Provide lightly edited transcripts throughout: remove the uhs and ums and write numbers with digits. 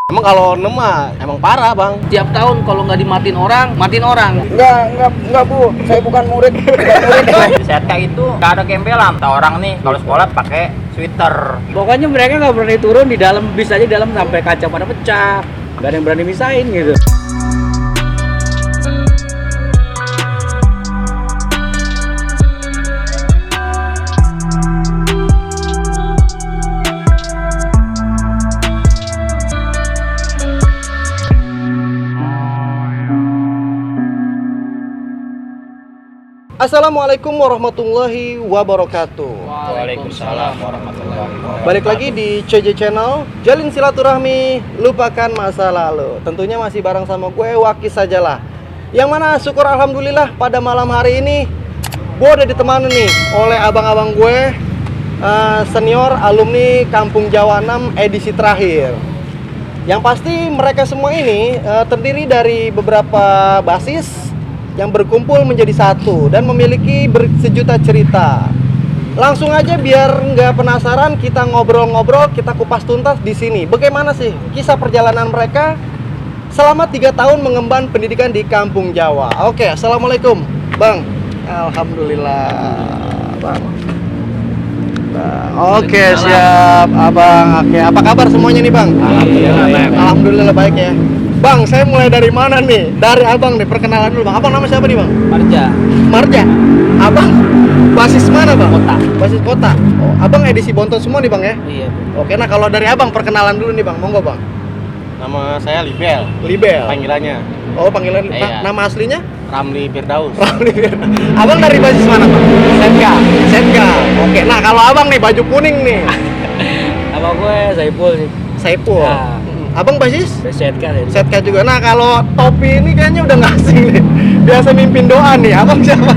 Emang kalau 6 mah emang parah bang. Tiap tahun kalau nggak dimatiin orang, matiin orang. Enggak bu, saya bukan murid. Di STK itu nggak ada gembelan. Tahu orang nih kalau sekolah pakai sweater. Pokoknya mereka nggak berani turun di dalam bis aja, di dalam sampai kaca pada pecah. Nggak ada yang berani misahin gitu. Assalamualaikum warahmatullahi wabarakatuh. Waalaikumsalam warahmatullahi wabarakatuh. Balik lagi di CJ Channel, jalin silaturahmi, lupakan masa lalu. Tentunya masih bareng sama gue, Waki Sajalah. Yang mana syukur alhamdulillah pada malam hari ini gue udah ditemani nih oleh abang-abang gue, senior alumni Kampung Jawa 6 edisi terakhir. Yang pasti mereka semua ini terdiri dari beberapa basis yang berkumpul menjadi satu dan memiliki sejuta cerita. Langsung aja biar nggak penasaran, kita ngobrol-ngobrol, kita kupas tuntas di sini. Bagaimana sih kisah perjalanan mereka selama 3 tahun mengemban pendidikan di Kampung Jawa. Oke, assalamualaikum, Bang. Alhamdulillah, Bang. Oke, siap, Abang. Oke, apa kabar semuanya nih, Bang? Alhamdulillah baik ya. Bang, saya mulai dari mana nih? Dari Abang nih, perkenalan dulu Bang. Abang nama siapa nih Bang? Marja. Abang basis mana Bang? Kota. Basis kota. Oh, Abang edisi Bontot semua nih Bang ya? Iya. Oke, nah kalau dari Abang perkenalan dulu nih Bang, monggo Bang. Nama saya Libel. Libel. Panggilannya Oh, panggilan Iya. nama aslinya? Ramli Firdaus. Abang dari basis mana Bang? Setka. Setka. Oke, nah kalau Abang nih baju kuning nih. Nama gue Saipul sih. Saipul. Nah. Abang basis? Setka ya. Setka juga. Nah, kalau topi ini kayaknya udah nggak asing nih. Biasa mimpin doa nih. Abang siapa?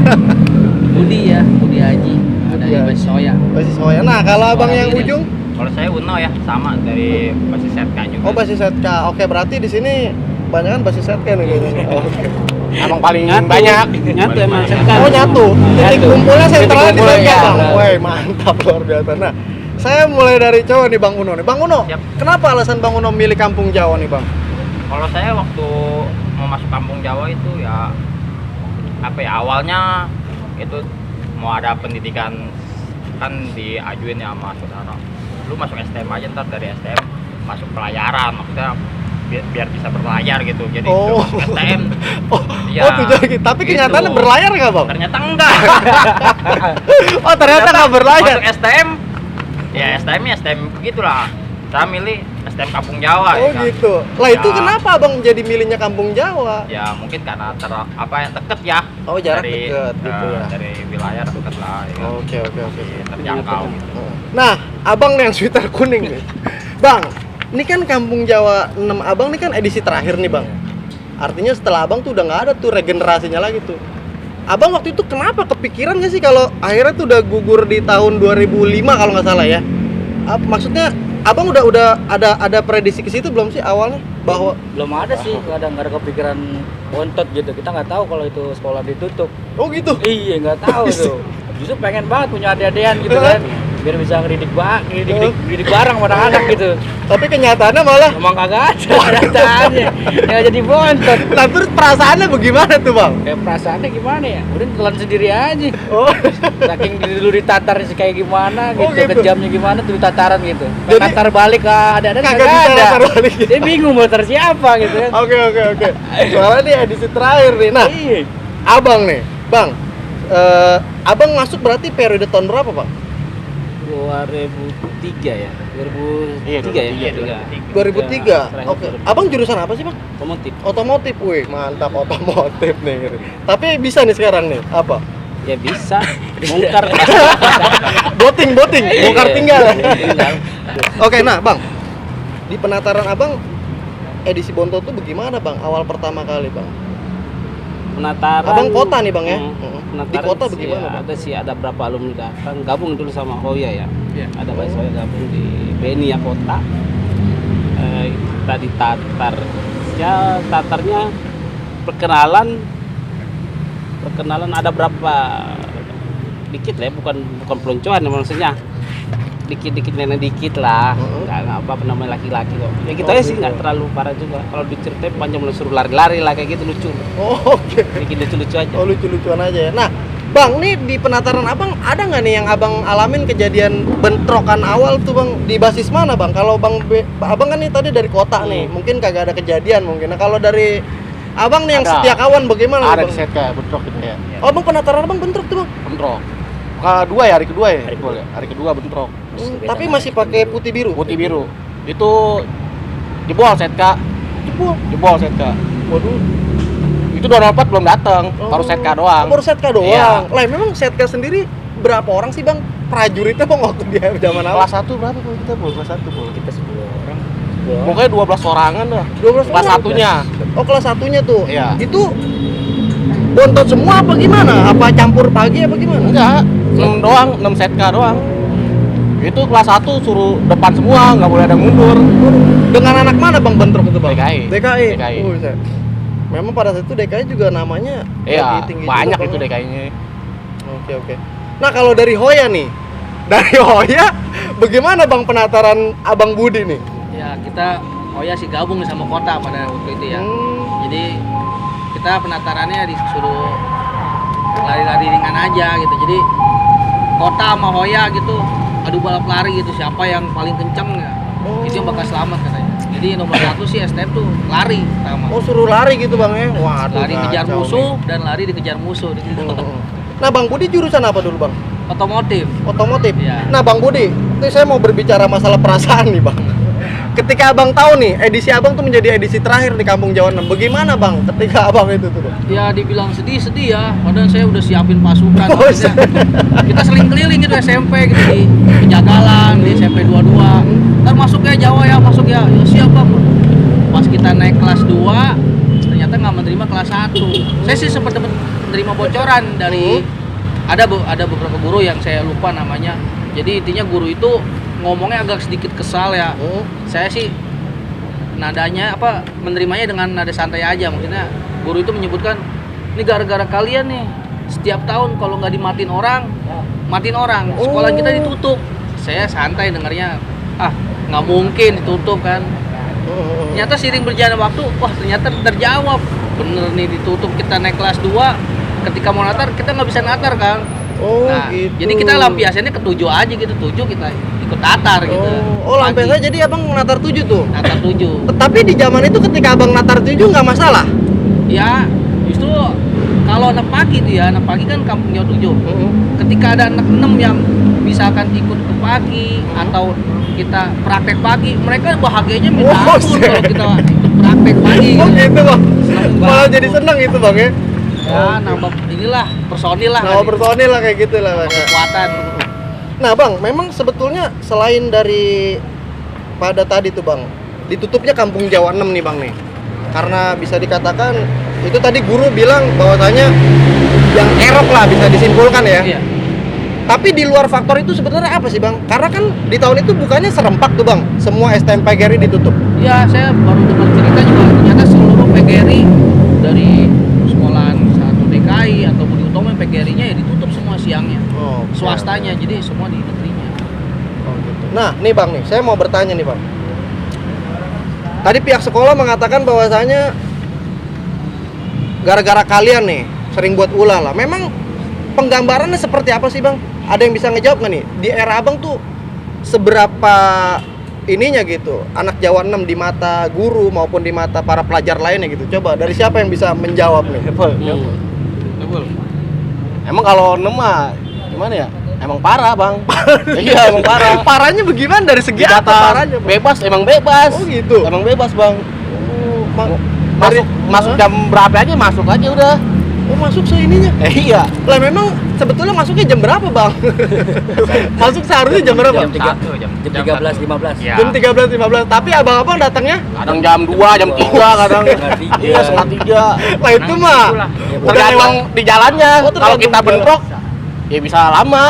Budi ya, Budi Haji. Ada Iya. di Basis Soya. Basis Soya. Nah, kalau abang yang Suara ujung? Kalau saya Uno ya, sama dari basis Setka juga. Oh, basis Setka. Oke, berarti di sini banyak kan basis Setka nih kayaknya. Oke. Abang paling Nyatu. banyak. Nyatu emang Banyak. Setka. Oh, nyatu. Titik Nyatu. kumpulnya sentralnya di Titik kumpul, Setka, ya. Bang. Woi, mantap luar biasa. Nah, saya mulai dari cowok nih Bang Uno nih. Bang Uno, Siap. kenapa alasan Bang Uno milih Kampung Jawa nih, Bang? Kalau saya waktu mau masuk Kampung Jawa itu ya apa ya, awalnya itu mau ada pendidikan kan diajuin ya sama saudara. Lu masuk STM aja, ntar dari STM masuk pelayaran, maksudnya biar bisa berlayar gitu. Jadi Oh. masuk STM. Oh, Iya. oh tujuan gitu. Tapi Gitu. kenyataannya berlayar nggak, Bang? Ternyata enggak. Oh, ternyata nggak berlayar. Masuk STM, ya STM-nya STM begitulah. Saya milih STM Kampung Jawa. Oh, ya kan? gitu. Lah itu Ya. kenapa Abang jadi milihnya Kampung Jawa? Ya mungkin karena deket ya. Oh, jarak dari, deket gitu ya. Dari wilayah deket lah. Ya kan? Oke. Masih terjangkau gitu. Nah, abang nih yang sweater kuning nih. Bang, ini kan Kampung Jawa 6 abang nih kan edisi terakhir nih bang. Artinya setelah abang tuh udah nggak ada tuh regenerasinya lagi tuh. Abang waktu itu kenapa kepikiran nggak sih kalau akhirnya tuh udah gugur di tahun 2005 kalau nggak salah ya? Maksudnya abang udah ada prediksi ke situ belum sih awalnya bahwa Belum ada sih, nggak ada kepikiran bontot gitu. Kita nggak tahu kalau itu sekolah ditutup. oh gitu? Iya, nggak tahu tuh. Justru pengen banget punya adik-adian gitu kan, biar bisa ngedidik bareng sama anak-anak gitu. Tapi kenyataannya malah. Emang kagak ada kenyataannya, nggak jadi bontot. Nah terus perasaannya bagaimana tuh bang? Kayak perasaannya gimana ya? Udah telan sendiri aja. Oh, Saking dulu ditatar sih kayak gimana gitu, Oh, gitu. kejamnya gimana tuh tataran gitu. Jadi- Tatar balik ke ada Kagak kagak bisa ada. tatar balik. Dia bingung mau tatar siapa gitu kan. Oke. Soalnya ini edisi terakhir nih. Nah, Iya. abang nih, bang. Abang masuk berarti periode tahun berapa bang? 2003 ya. 2003 ya. 2003. Terakhir Oke. Abang jurusan apa sih bang? Otomotif. Otomotif. Wih, mantap otomotif nih. Tapi bisa nih sekarang nih. Apa? Ya bisa. Bongkar. Boting, bongkar Iya, tinggal. tinggal. Oke, nah bang. Di penataran abang edisi Bontot tuh bagaimana bang? Awal pertama kali bang? Penataran. Abang kota nih bang ya? Penataran Di kota sih bagaimana ya, bang? ada berapa alumni datang gabung dulu sama Hoya ya. Iya. Ada Pak Hoya gabung di BNI ya kota. Kita ditatar. Ya tatarnya perkenalan ada berapa dikit lah ya, bukan peloncoan maksudnya. dikit-dikit nenek dikit lah. Nggak apa namanya laki-laki kok. Ya gitu aja sih, nggak terlalu parah juga. Kalau diceritain panjang lu suruh lari-lari lah kayak gitu lucu. Oh, oke. Bikin lucu-lucu aja. Oh, lucu-lucuan aja ya. Nah, Bang, nih di penataran Abang ada nggak nih yang Abang alamin kejadian bentrokan awal tuh Bang di basis mana Bang? Kalau Abang kan nih tadi dari kota nih, mungkin kagak ada kejadian mungkin. Nah, kalau dari Abang nih yang Ada. setia kawan bagaimana Ada Bang? di set kayak bentrok gitu ya. Oh, Bang penataran Abang bentrok tuh Bang? Bentrok. Kedua ya, hari kedua ya? Hari kedua bentrok. Tapi masih pakai putih biru. Putih biru. Itu jebol set kak. Jebol set kak. Waduh. Itu 204 belum datang, baru set kak doang. Baru Setka doang. Iya. Lah, memang Setka sendiri berapa orang sih Bang? Prajuritnya Bang waktu dia zaman awal? Kelas 1 berapa Bol? Kita Bol, kelas 1 Bol. Kita 10 orang. Pokoknya 12 orangan dah. 12 Kelas orang? satunya. Oh, kelas satunya tuh. Iya. Itu bontot semua apa gimana? Apa campur pagi apa gimana? Enggak, 6 doang, 6 set kak doang. Itu kelas 1 suruh depan semua, nggak boleh ada yang mundur. Dengan anak mana Bang bentrok itu Bang? DKI. DKI. Buset. Memang pada saat itu DKI juga namanya Iya, lagi tinggi banyak juga, itu Bang. deh kayaknya. Oke. Nah, kalau dari Hoya nih. Dari Hoya bagaimana Bang penataran Abang Budi nih? Ya kita Hoya sih gabung sama kota pada waktu itu ya. Jadi kita penatarannya disuruh lari-lari ringan aja gitu. Jadi kota sama Hoya gitu adu balap lari gitu, siapa yang paling kenceng ya itu yang bakal selamat katanya. Jadi nomor 1 sih STM tuh lari pertama. Oh, suruh lari gitu Bang ya? Waduh, Lari kejar kacau musuh dan lari dikejar musuh gitu. Nah, Bang Budi jurusan apa dulu Bang? Otomotif. Otomotif. Iya. Nah, Bang Budi, ini saya mau berbicara masalah perasaan nih Bang. Ketika Abang tahu nih, edisi Abang tuh menjadi edisi terakhir di Kampung Jawa 6. Bagaimana Bang ketika Abang itu tuh? Bang? Ya dibilang sedih ya, padahal saya udah siapin pasukan. Oh, Maksudnya, kita sering keliling gitu SMP gitu di Penjagalan, di SMP 22. Ntar masuk ya Jawa ya, masuk ya. Ya siap Bang. Pas kita naik kelas 2, ternyata nggak menerima kelas 1. Saya sih sempat menerima bocoran dari ada beberapa guru yang saya lupa namanya. Jadi intinya guru itu ngomongnya agak sedikit kesal ya. Saya sih nadanya menerimanya dengan nada santai aja. Maksudnya guru itu menyebutkan ini gara-gara kalian nih setiap tahun kalau nggak dimatiin orang sekolah kita ditutup. Saya santai dengarnya, nggak mungkin ditutup kan. Ternyata seiring berjalan waktu, ternyata terjawab bener nih ditutup. Kita naik kelas 2, ketika mau natar kita nggak bisa natar kan. Gitu. Jadi kita lampiasannya ke 7 aja gitu, 7 kita ikut tatar gitu. Lampiasannya jadi Abang natar 7 tuh? Natar 7. Tapi di zaman itu ketika Abang natar 7 nggak masalah? Ya, justru kalau anak pagi tuh ya, anak pagi kan kampungnya 7. Ketika ada anak 6 yang misalkan ikut ke pagi atau kita praktek pagi, mereka bahagianya minta ampun kalau kita ikut praktek pagi. Oh gitu Bang? Seneng Malah banget. jadi seneng itu Bang ya? Ya, nambah inilah personil lah. Nambah personil lah kayak gitu lah Bang. Kekuatan. Nah Bang, memang sebetulnya selain dari pada tadi tuh Bang, ditutupnya Kampung Jawa 6 nih Bang nih. Karena bisa dikatakan itu tadi guru bilang bahwasanya yang erok lah bisa disimpulkan ya. Iya. Tapi di luar faktor itu sebenarnya apa sih Bang? Karena kan di tahun itu bukannya serempak tuh Bang, semua STM PGRI ditutup. Ya, saya baru dengar cerita juga ternyata seluruh PGRI dari sekolahan satu DKI atau Budi Utomo PGRI-nya ya ditutup semua siangnya. Swastanya, jadi semua di negerinya. Nah, nih Bang nih, saya mau bertanya nih Bang. Tadi pihak sekolah mengatakan bahwasanya gara-gara kalian nih sering buat ulah lah. Memang penggambarannya seperti apa sih Bang? Ada yang bisa ngejawab nggak nih? Di era Abang tuh seberapa ininya gitu, anak Jawa 6 di mata guru maupun di mata para pelajar lainnya gitu. Coba dari siapa yang bisa menjawab nih? Emang kalau 6 mah gimana ya? Emang parah Bang. Iya emang parah. Parahnya bagaimana dari segi apa Data parahnya Bang? bebas, emang bebas. Oh gitu. Emang bebas Bang. Dari Masuk jam berapa aja masuk aja udah. Oh masuk seininya? Iya. Lah memang sebetulnya masuknya jam berapa Bang? Masuk seharusnya jam berapa? Jam 13.15. Ya. Jam 13.15. Tapi abang-abang datangnya? Kadang jam 2, jam 3 kadang. Iya, setengah 3. Lah itu mah udah Tergantung di jalannya. Oh, Kalau tergantung kita di bentrok ya bisa lama.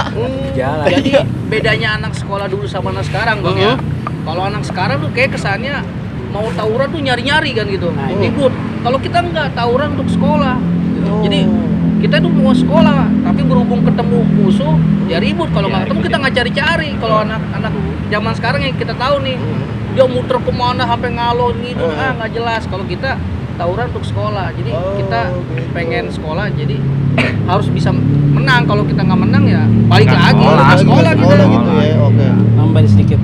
Jadi bedanya anak sekolah dulu sama anak sekarang Bang ya. Kalau anak sekarang tuh kayak kesannya mau tawuran tuh nyari-nyari kan gitu. Ribut. Kalau kita enggak tawuran untuk sekolah. Jadi kita tuh mau sekolah, tapi berhubung ketemu musuh, ya ribut. Kalau nggak ketemu kita nggak cari-cari. Kalau anak-anak zaman sekarang yang kita tahu nih, dia muter kemana, sampai ngalor gitu, nggak jelas. Kalau kita tawuran untuk sekolah, jadi kita pengen sekolah, jadi harus bisa menang. Kalau kita nggak menang ya balik lagi sekolah kita. gitu ya. Oke. Nambahin sedikit.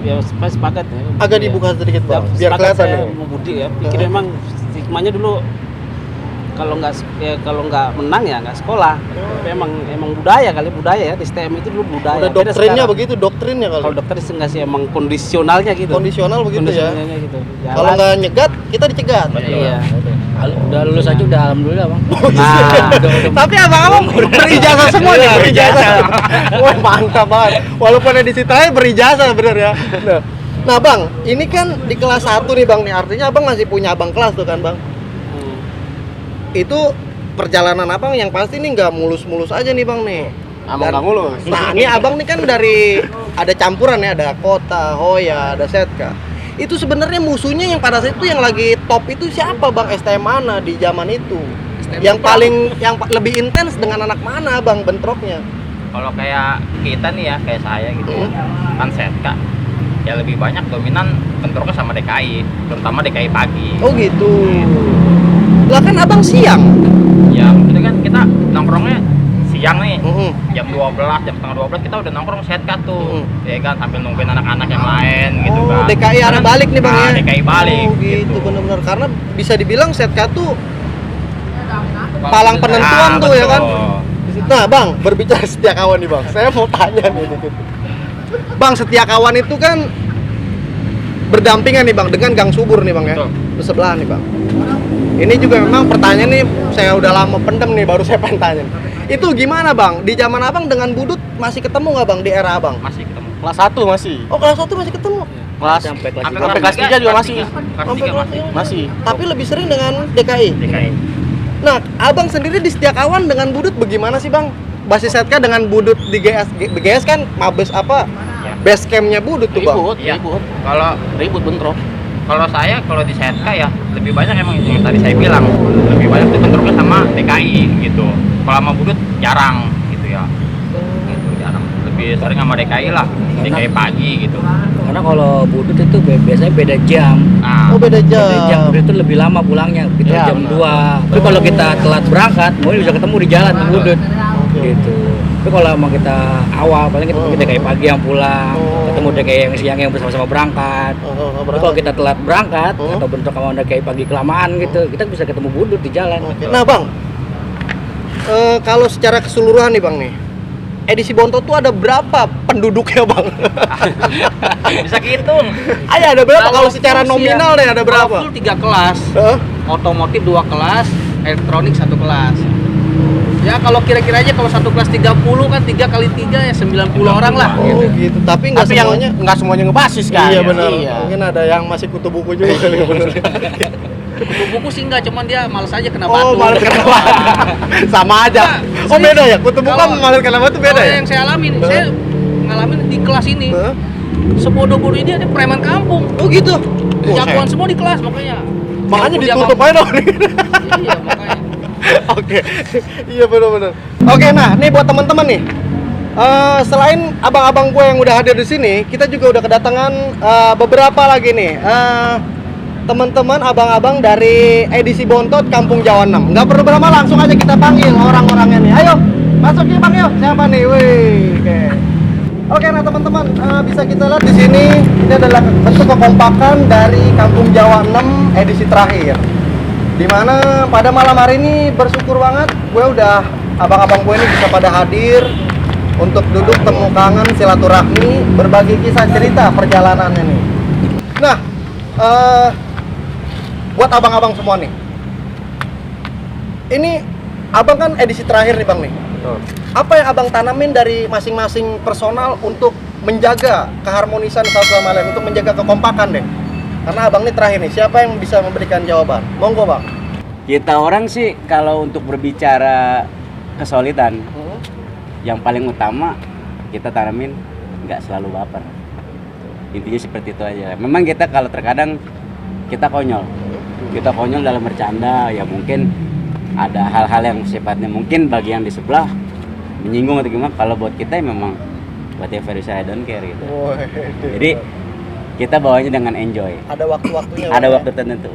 Ya supaya sepakat ya. Agak dibuka sedikit Bang, Ya, biar sepakat kelihatan saya nih. mau Budi ya. Pikir memang stigmanya dulu kalau nggak menang ya nggak sekolah. Tapi emang budaya kali, budaya ya di STM itu dulu budaya. Udah Beda doktrinnya sekarang. begitu, doktrinnya kali. Kalau dokter sih nggak sih emang kondisionalnya gitu. Kondisional begitu ya. Kondisionalnya gitu. Kalau nggak nyegat, kita dicegat. Iya. Udah lulus aja udah alhamdulillah bang. Nah, Tapi abang-abang berijazah semua nih, berijazah. Wah mantap banget. Walaupun ada di situ aja berijazah bener ya. Nah bang, ini kan di kelas 1 nih bang nih, artinya abang masih punya abang kelas tuh kan bang. Itu perjalanan abang yang pasti nih nggak mulus-mulus aja nih bang nih. Abang nggak mulus. Nah ini abang nih kan dari ada campuran ya, ada Kota, Hoya, ada Setka. Itu sebenarnya musuhnya yang pada saat itu yang lagi top itu siapa bang? STM mana di zaman itu? Yang paling yang lebih intens dengan anak mana bang bentroknya? Kalau kayak kita nih ya, kayak saya gitu kan Setka ya lebih banyak dominan bentroknya sama DKI, terutama DKI pagi. Oh gitu. Lah kan abang siang. Ya itu kan kita nongkrongnya siang nih, jam 12, jam setengah 12 kita udah nongkrong Setka tuh, ya kan sambil nungguin anak-anak yang lain gitu kan. DKI arah balik nih bang ya? DKI balik. Oh gitu, bener-bener karena bisa dibilang Setka tuh palang penentuan tuh ya kan. Nah bang, berbicara setia kawan nih bang, saya mau tanya nih dikit. Bang, setia kawan itu kan berdampingan nih bang dengan Gang Subur nih bang ya, bersebelahan nih bang. Ini juga memang pertanyaan nih saya udah lama pendem nih, baru saya pengen tanya. Itu gimana bang? Di zaman abang dengan Budut masih ketemu nggak bang di era abang? Masih ketemu. Kelas 1 masih. Oh kelas 1 masih ketemu? Sampai kelas Sampai kelas 3 juga masih. Sampai kelas tiga Masih. Tapi lebih sering dengan DKI. DKI. Nah, abang sendiri di Setia Kawan dengan Budut bagaimana sih bang? Basis Setka dengan Budut di BGS kan mabes apa? Base campnya Budut tuh bang. Ribut. Kalau Ribut bentrok. kalau saya kalau di Setka ya lebih banyak emang yang tadi saya bilang, lebih banyak tuh bentroknya sama DKI gitu. Kalau sama Budut jarang gitu ya. Gitu jarang. Lebih sering sama DKI lah. DKI pagi gitu. Karena kalau Budut itu biasanya beda jam. Nah, Oh beda Beda jam, jam. Budut itu lebih lama pulangnya, gitu Ya, jam benar. 2. Tapi kalau kita telat berangkat, mungkin bisa ketemu di jalan sama Budut. Gitu. Tapi kalau emang kita awal, paling kita kayak pagi yang pulang, ketemu DKI yang siang yang bersama-sama berangkat. Tapi kalau kita telat berangkat atau bentrok sama DKI pagi kelamaan gitu, kita bisa ketemu Budut di jalan. Oke. Nah bang, kalau secara keseluruhan nih bang nih, edisi Bontot tuh ada berapa penduduknya bang? bisa kehitung. Ayo ada berapa? Kalau secara nominal deh ada berapa? Full 3 kelas, otomotif 2 kelas, elektronik 1 kelas. Ya kalau kira-kira aja kalau satu kelas 30 kan 3 kali 3 ya 90 orang lah. Oh gitu. Tapi nggak Tapi semuanya. yang nggak semuanya ngebasis kan. Iya benar. Iya. Mungkin ada yang masih kutu buku juga kali ya benar. Buku sih enggak, cuman dia males aja kena Oh batu. malah kena batu. Sama aja. Nah, Oh beda ya. Kutu buku kalau- malah kena batu beda Kalau ya. yang saya alamin, saya ngalamin di kelas ini. Hah? Sebodoh-bodoh ini ada preman kampung. Oh gitu. Jagoan semua di kelas makanya. Makanya Walaupun dia ditutup mau- aja dong. Iya, makanya. Oke, iya benar-benar. Oke, nah, nih buat teman-teman nih. Selain abang-abang gue yang udah hadir di sini, kita juga udah kedatangan beberapa lagi nih. Teman-teman abang-abang dari edisi Bontot Kampung Jawa 6. Nggak perlu berlama, langsung aja kita panggil orang-orangnya nih. Ayo, masuk ya bang yuk. Siapa nih? Wih, oke, nah teman-teman bisa kita lihat di sini ini adalah bentuk kekompakan dari Kampung Jawa 6 edisi terakhir. Dimana pada malam hari ini bersyukur banget gue udah abang-abang gue ini bisa pada hadir untuk duduk temu kangen silaturahmi berbagi kisah cerita perjalanannya nih. Nah buat abang-abang semua nih, ini abang kan edisi terakhir nih bang nih. Apa yang abang tanamin dari masing-masing personal untuk menjaga keharmonisan satu sama lain, untuk menjaga kekompakan deh? Karena abang ini terakhir nih, siapa yang bisa memberikan jawaban? Monggo bang. Kita orang sih kalau untuk berbicara kesulitan, yang paling utama kita tanamin nggak selalu baper. Intinya seperti itu aja. Memang kita kalau terkadang kita konyol dalam bercanda, ya mungkin ada hal-hal yang sifatnya mungkin bagi yang di sebelah menyinggung atau gimana, kalau buat kita memang whatever is I don't care gitu. Jadi kita bawanya dengan enjoy. Ada waktu-waktunya. Ada Bang, waktu tertentu.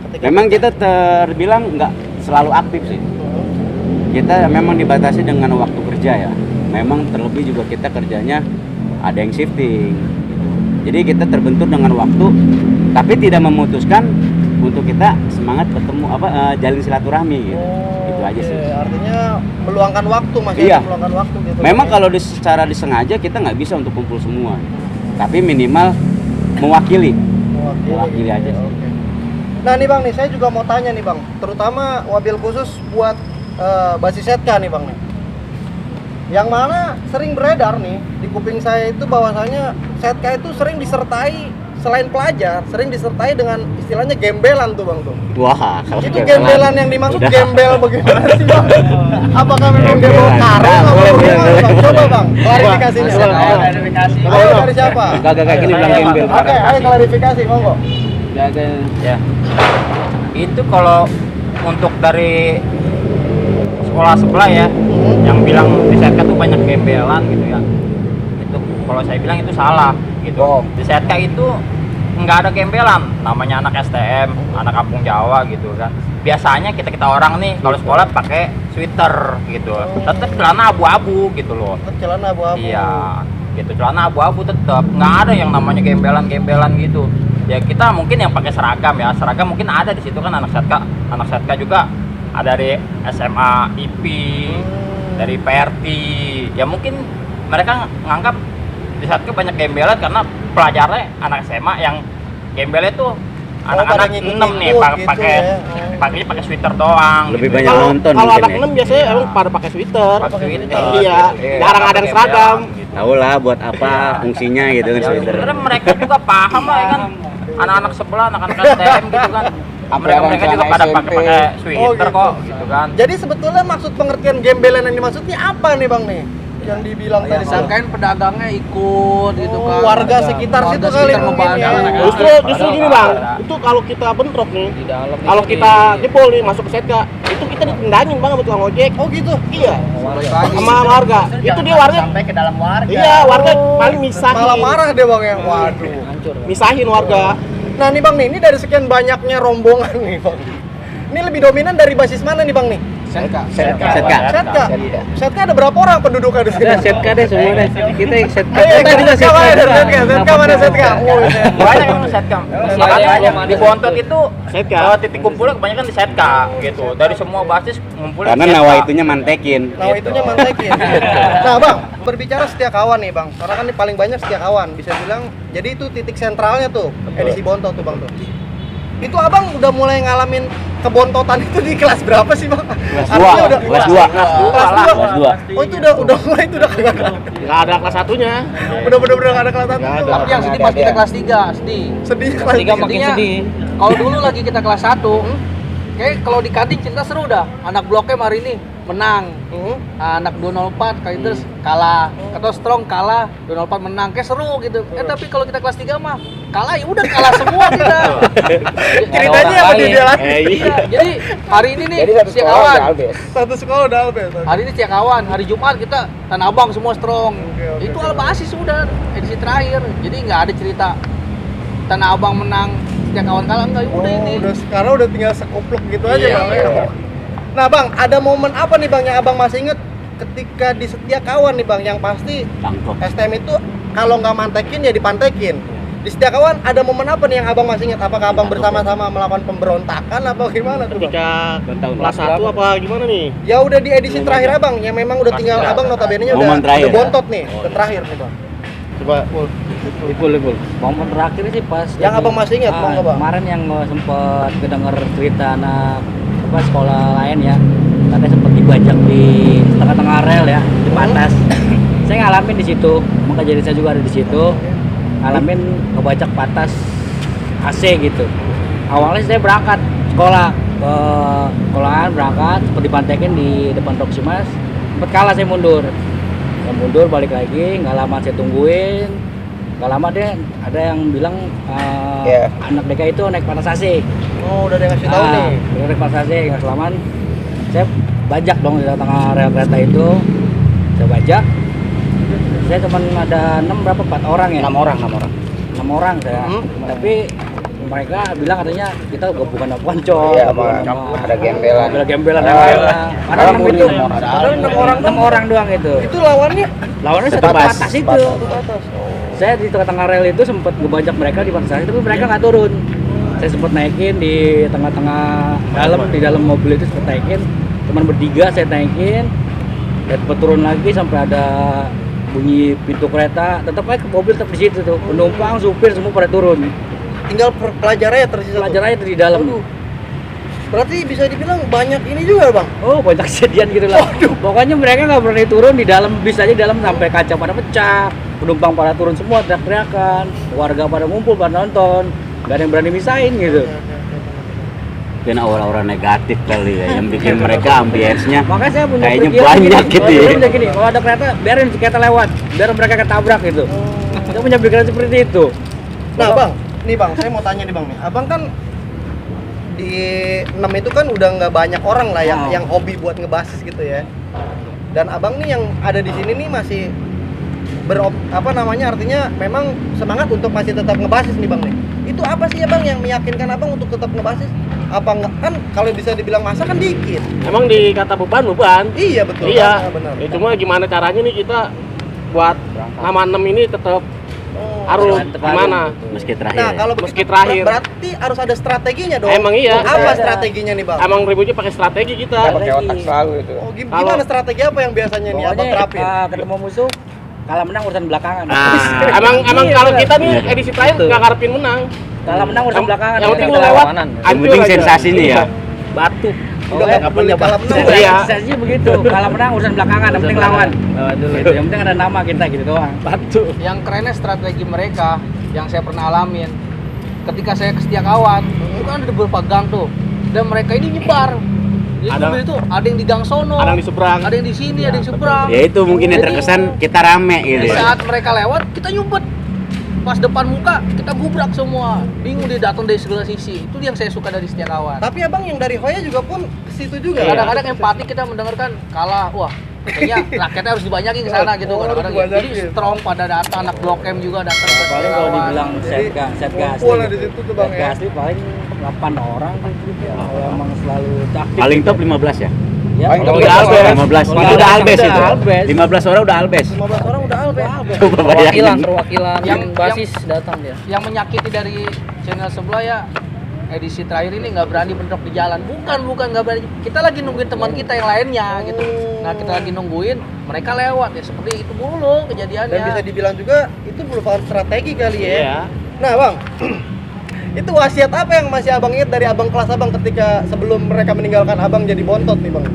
Ketika Memang kita terbilang nggak selalu aktif sih. Kita memang dibatasi dengan waktu kerja ya. Memang terlebih juga kita kerjanya ada yang shifting. Jadi kita terbentur dengan waktu, tapi tidak memutuskan untuk kita semangat bertemu jalin silaturahmi gitu. Itu aja sih. Artinya meluangkan waktu, masih Iya. ada meluangkan waktu gitu. Memang kalau secara disengaja kita nggak bisa untuk kumpul semua. Tapi minimal mewakili aja sih. Oke. Nah nih Bang nih, saya juga mau tanya nih Bang, terutama wabil khusus buat basis setka nih Bang nih. Yang mana sering beredar nih di kuping saya itu bahwasanya setka itu sering disertai, selain pelajar, sering disertai dengan istilahnya gembelan tuh Bang tuh. Wah, kalau Itu gembelan yang dimaksud gembel bagaimana sih Bang? Apakah memang gembel Gembelan. karung atau Boleh, bagaimana boleh, Bang? boleh. Coba Bang, klarifikasinya. Klarifikasi. Ayo dari siapa? Gak kayak gini bilang gembel. Oke, ayo klarifikasi monggo. Ya. Itu kalau untuk dari sekolah sebelah ya, yang bilang di SETK tuh banyak gembelan gitu ya. Itu kalau saya bilang itu salah gitu. Di SETK itu nggak ada gembelan, namanya anak STM, anak kampung Jawa gitu kan. Biasanya kita orang nih kalau sekolah pakai sweater gitu, tetap celana abu-abu gitu loh. Celana abu-abu. Iya, gitu celana abu-abu tetap, nggak ada yang namanya gembelan gitu. Ya kita mungkin yang pakai seragam ya, seragam mungkin ada di situ kan anak setka juga ada dari SMA IP, dari PRT. Ya mungkin mereka nganggap di setka banyak gembelan karena pelajarnya anak SMA yang gembelnya tuh anak-anak 6 nih pakai pakainya pakai sweater doang. Lebih gitu. banyak nonton Kalau mungkin anak ya. 6 biasanya emang pada pakai sweater. Pakai sweater. Iya, jarang ada yang seragam. Gitu. Tahu lah buat apa fungsinya gitu kan Ya, sweater. sebenarnya mereka juga paham lah ya kan, anak-anak sebelah, anak-anak STM gitu kan, mereka juga pada pakai sweater gitu. kok gitu kan. Jadi sebetulnya maksud pengertian gembelan yang dimaksudnya apa nih Bang nih? Yang dibilang tadi Disangkain pedagangnya ikut gitu kan. warga sekitar situ kali sekitar mungkin ya. membantu. Justru gini Bang, itu kalau kita bentrok nih, kalau kita jebol nih masuk ke setka, itu kita ditendangin Bang sama tukang ojek. Oh gitu. Iya, sama warga. Itu dia warga. Sampai ke dalam warga. Iya, warga paling misahin. Malah marah deh Bang ya. Waduh. Misahin warga. Nah nih Bang nih, ini dari sekian banyaknya rombongan nih Bang. Ini lebih dominan dari basis mana nih Bang nih? Setka. Setka. Setka ada berapa orang penduduknya di sini? Ada setka deh semua deh. Kita setka. Ayo, Kita juga Setka mana dari Setka? Setka mana Setka? Oh, Banyak yang setka. Makanya di Bontot itu Setka. titik kumpulnya kebanyakan di setka gitu. Dari semua basis ngumpulnya Karena di setka. nawa itunya mantekin. Nah, itunya mantekin. Nah, Bang, berbicara setia kawan nih, Bang. Karena kan ini paling banyak setia kawan, bisa bilang. Jadi itu titik sentralnya tuh, edisi Bontot tuh, Bang tuh. Itu Abang udah mulai ngalamin kebontotan itu di kelas berapa sih, Bang? Artinya udah Kelas 2. Kelas 2. Oh, itu udah mulai itu udah kagak ada. Nggak ada kelas satunya. Udah bener-bener nggak ada kelas 1 Nggak tuh. ada. Tapi yang sedih pas kita kelas 3, sedih. Sedih kelas 3 makin sedih. Kalau dulu lagi kita kelas 1, kayak kalau di Kadin cerita seru dah. Anak Blok M hari ini menang. Anak 204 kali terus kalah. Atau Strong kalah, 204 menang. Kayak seru gitu. Tapi kalau kita kelas 3 mah kalah ya udah kalah semua kita. Ceritanya apa dia lagi? Iya, jadi hari ini nih Setia Kawan. Satu sekolah udah albes. Hari ini Setia Kawan, hari Jumat kita Tanah Abang semua Strong. Oke. Itu Albasis sudah edisi terakhir. Jadi nggak ada cerita Tanah Abang menang, Setia Kawan kalah, enggak udah ini. Udah sekarang udah tinggal sekupluk gitu aja, Iya. Bang. Ya. Nah, Bang, ada momen apa nih, Bang, yang Abang masih inget ketika di Setia Kawan nih, Bang, yang pasti Tangkap. STM itu kalau nggak mantekin ya dipantekin. Di Setia Kawan ada momen apa nih yang Abang masih ingat? Apakah Abang bersama-sama melakukan pemberontakan apa gimana tuh, Bang? Ketika kelas 1 apa gimana nih? Ya udah di edisi terakhir Abang, yang memang udah tinggal Abang notabene-nya Momen terakhir. udah bontot nih, udah terakhir nih, Bang. Coba Ipul. Momen terakhir sih pas Yang abang masih ingat, monggo, Bang. kemarin yang sempet kedenger cerita anak sekolah lain ya, katanya sempet dibajak di tengah-tengah rel ya, di patas. Saya ngalamin di situ, maka jadi saya juga ada di situ, ngalamin ngebajak patas AC gitu. Awalnya saya berangkat sekolah ke sekolahan, berangkat seperti dipantekin di depan Proximas, sempet kalah saya mundur. Saya mundur balik lagi, nggak lama saya tungguin. Gak lama deh, ada yang bilang anak DKI itu naik patas AC. Oh, udah ada yang ngasih tahu nih. Udah naik patas AC, nggak selaman. Saya bajak dong di tengah rel kereta itu. Saya bajak. Saya cuma ada 4 orang ya. 6 orang saya. Tapi mereka bilang katanya kita bukan poncol, ada gembelan. Ada gembelan. Padahal 6 itu. Padahal 6 orang doang itu. Itu lawannya Satu atas itu. Saya di tengah-tengah rel itu sempat ngebajak mereka di batas tapi mereka nggak turun. Saya sempat naikin di tengah-tengah di dalam mobil itu sempat naikin. Cuman bertiga saya naikin. Dan turun lagi sampai ada bunyi pintu kereta. Tetap aja mobil tetap di situ tuh. Penumpang, supir semua pada turun. tinggal pelajar aja tersisa. Pelajar aja di dalam. Berarti bisa dibilang banyak ini juga, Bang. Oh, banyak kejadian gitu lah. Pokoknya mereka nggak berani turun di dalam bis aja, di dalam sampai kaca pada pecah, penumpang pada turun semua teriak-teriakan, warga pada ngumpul pada nonton, nggak ada yang berani misahin gitu. Mungkin aura-aura negatif kali ya yang bikin mereka ambience-nya Makanya saya punya kayaknya pikiran banyak gini, gitu ya. saya punya gini, kalau ada kereta biarin kereta lewat, biar mereka ketabrak gitu. Saya punya pikiran seperti itu. Nah, Bang, nih Bang, saya mau tanya nih Bang nih. Abang kan di 6 itu kan udah nggak banyak orang lah yang hobi buat ngebasis gitu ya. Dan Abang nih yang ada di sini nih masih artinya memang semangat untuk masih tetap ngebasis nih Bang nih. Itu apa sih ya Bang yang meyakinkan Abang untuk tetap ngebasis? Apa enggak kan kalau bisa dibilang masa kan dikit. Emang dikata beban. Iya betul. Iya. Benar. Ya, cuma gimana caranya nih kita buat nama 6 ini tetap harus gimana? Meski terakhir. Nah, kalau Meski begitu terakhir. berarti harus ada strateginya dong. Emang iya. Apa strateginya nih, Bang? Emang ributnya pakai strategi kita. pakai otak selalu itu. Oh, gimana strategi apa yang biasanya nih Abang terapin? Ketemu musuh, kalah menang urusan belakangan. Emang kalau kita nih edisi terakhir nggak ngarepin menang. Kalah menang urusan belakangan. Yang penting lu lewat. Yang penting sensasinya ya. Batu. Udah nggak peduli kalah menang. Iya. Sensasinya begitu, kalah menang urusan belakangan, yang penting lawan. Gitu. Yang penting ada nama kita gitu doang. Batu. Yang kerennya strategi mereka yang saya pernah alamin ketika saya ke Setiakawan itu kan ada beberapa gang tuh dan mereka ini nyebar. Jadi mobil itu ada yang di gang sono, Ada yang di seberang. ada yang di sini, ada yang di seberang. Ya itu mungkin yang Jadi, terkesan kita rame gitu di ya. saat mereka lewat kita nyumpet pas depan muka kita gubrak semua, bingung dia datang dari segala sisi. Itu yang saya suka dari Setiakawan. Tapi Abang yang dari Hoya juga pun ke situ juga. Kadang-kadang empati kita mendengarkan kalah, wah kayaknya rakyatnya harus dibanyakin ke sana gitu kadang-kadang. Jadi strong pada datang, anak Blok M juga datang ke Paling kalau Setiakawan. dibilang setga Ngumpul lah di situ tuh, Bang, ya. asli paling 8 orang gitu ya. Kalau emang selalu aktif. Paling top 15 ya? Ya, Kalau udah Albes. 15. Kalau Itu udah Albes udah itu. Albes. 15 orang udah Albes. 15 orang udah Albes. Coba bayangin. perwakilan yang basis datang dia. yang menyakiti dari channel sebelah ya edisi terakhir ini nggak berani bentrok di jalan, bukan nggak berani, kita lagi nungguin teman kita yang lainnya gitu. Nah kita lagi nungguin mereka lewat ya, seperti itu mulu kejadiannya. Dan bisa dibilang juga itu merupakan strategi kali ya. Iya. Nah, Bang. Itu wasiat apa yang masih Abang ingat dari Abang kelas Abang ketika sebelum mereka meninggalkan Abang jadi bontot nih, Bang?